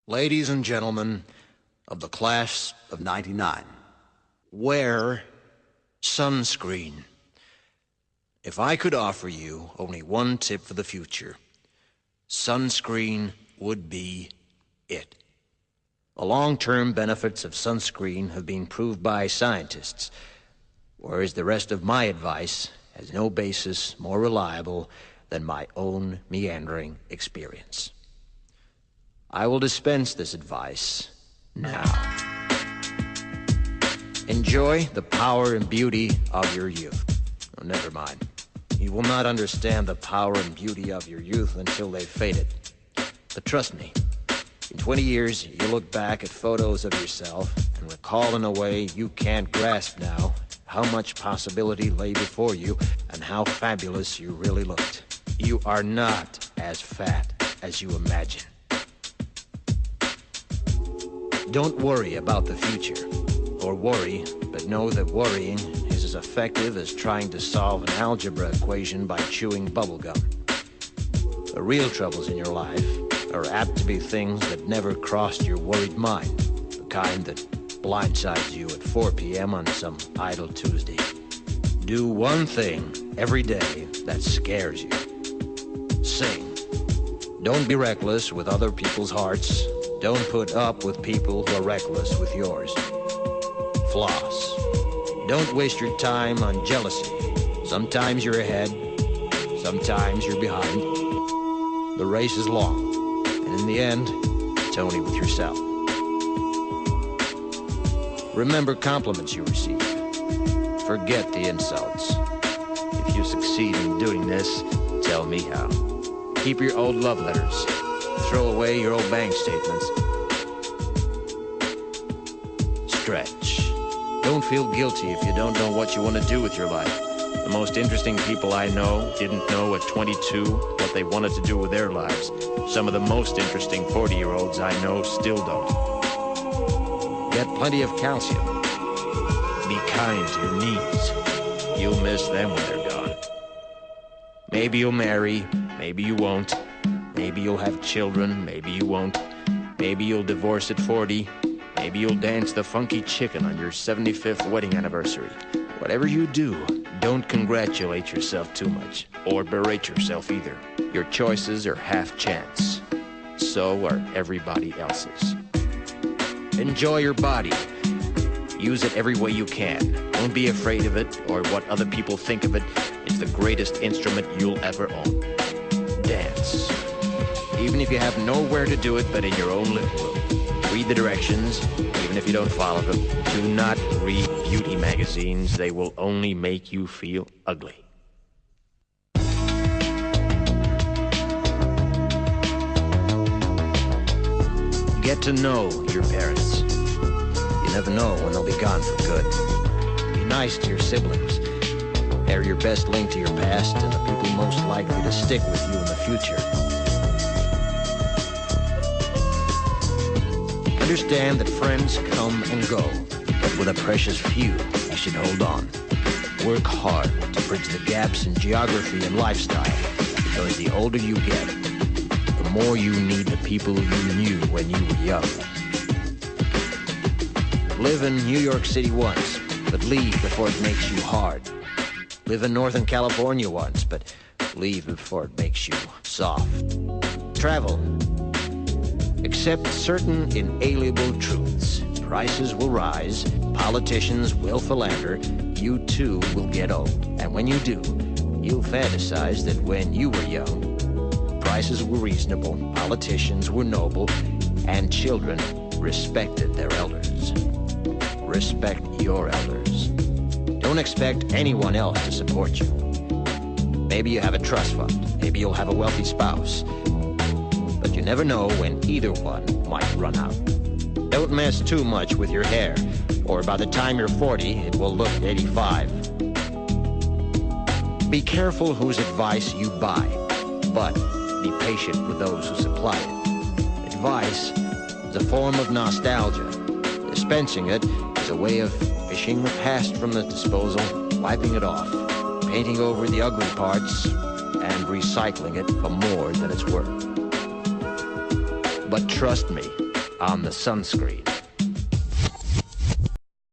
Ladies and gentlemen of the class of '99, wear sunscreen. If I could offer you only one tip for the future, sunscreen would be it. The long-term benefits of sunscreen have been proved by scientists, whereas the rest of my advice has no basis more reliable than my own meandering experience. I will dispense this advice now. Enjoy the power and beauty of your youth. Oh, never mind. You will not understand the power and beauty of your youth until they've faded. But trust me, in 20 years, you look back at photos of yourself and recall in a way you can't grasp now how much possibility lay before you and how fabulous you really looked. You are not as fat as you imagine. Don't worry about the future, or worry, but know that worrying is as effective as trying to solve an algebra equation by chewing bubblegum. The real troubles in your life are apt to be things that never crossed your worried mind, the kind that blindsides you at 4 p.m. on some idle Tuesday. Do one thing every day that scares you. Sing. Don't be reckless with other people's hearts. Don't put up with people who are reckless with yours. Floss. Don't waste your time on jealousy. Sometimes you're ahead, sometimes you're behind. The race is long, and in the end, it's only with yourself. Remember compliments you receive. Forget the insults. If you succeed in doing this, tell me how. Keep your old love letters. Throw away your old bank statements. Stretch. Don't feel guilty if you don't know what you want to do with your life. The most interesting people I know didn't know at 22 what they wanted to do with their lives. Some of the most interesting 40-year-olds I know still don't. Get plenty of calcium. Be kind to your knees. You'll miss them when they're gone. Maybe you'll marry, maybe you won't. Maybe you'll have children, maybe you won't. Maybe you'll divorce at 40. Maybe you'll dance the funky chicken on your 75th wedding anniversary. Whatever you do, don't congratulate yourself too much, or berate yourself either. Your choices are half chance. So are everybody else's. Enjoy your body. Use it every way you can. Don't be afraid of it or what other people think of it. It's the greatest instrument you'll ever own. Dance. Even if you have nowhere to do it but in your own living room. Read the directions, even if you don't follow them. Do not read beauty magazines. They will only make you feel ugly. Get to know your parents. You never know when they'll be gone for good. Be nice to your siblings. They're your best link to your past and the people most likely to stick with you in the future. Understand that friends come and go, but with a precious few, you should hold on. Work hard to bridge the gaps in geography and lifestyle, because the older you get, the more you need the people you knew when you were young. Live in New York City once, but leave before it makes you hard. Live in Northern California once, but leave before it makes you soft. Travel. Accept certain inalienable truths. Prices will rise, politicians will philander, you too will get old. And when you do, you'll fantasize that when you were young, prices were reasonable, politicians were noble, and children respected their elders. Respect your elders. Don't expect anyone else to support you. Maybe you have a trust fund, maybe you'll have a wealthy spouse. But you never know when either one might run out. Don't mess too much with your hair, or by the time you're 40, it will look 85. Be careful whose advice you buy, but be patient with those who supply it. Advice is a form of nostalgia. Dispensing it is a way of fishing the past from the disposal, wiping it off, painting over the ugly parts, and recycling it for more than it's worth. But trust me, on the Sunscreen.